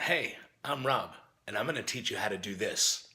Hey, I'm Rob, and I'm going to teach you how to do this.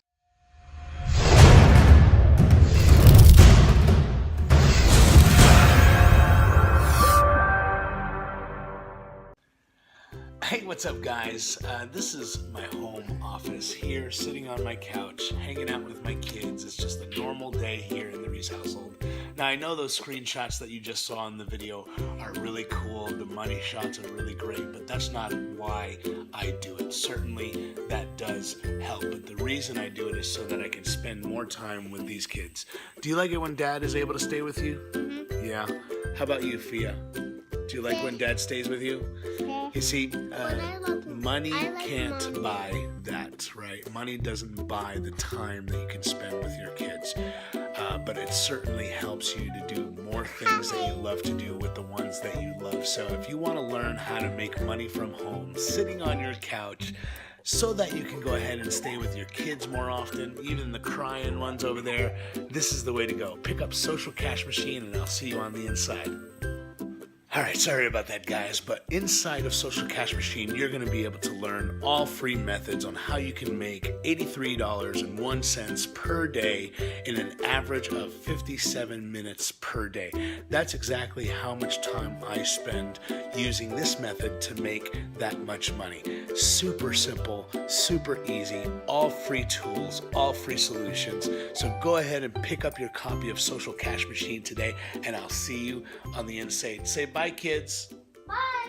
Hey, what's up, guys? This is my home office here, sitting on my couch, hanging out with my kids. It's just a normal day here in the Reese household. Now, I know those screenshots that you just saw in the video are really cool. The money shots are really great, but that's not why I do it. Certainly, that does help, but the reason I do it is so that I can spend more time with these kids. Do you like it when Dad is able to stay with you? Mm-hmm. Yeah. How about you, Fia? Do you like when Dad stays with you? You see, money can't buy that, right? Money doesn't buy the time that you can spend with your kids, but it certainly helps you to do more things that you love to do with the ones that you love. So if you want to learn how to make money from home, sitting on your couch, so that you can go ahead and stay with your kids more often, even the crying ones over there, this is the way to go. Pick up Social Cash Machine and I'll see you on the inside. Alright, sorry about that, guys, but inside of Social Cash Machine, you're going to be able to learn all free methods on how you can make $83.01 per day in an average of 57 minutes per day. That's exactly how much time I spend using this method to make that much money. Super simple, super easy, all free tools, all free solutions. So go ahead and pick up your copy of Social Cash Machine today, and I'll see you on the inside. Say bye, kids. Bye.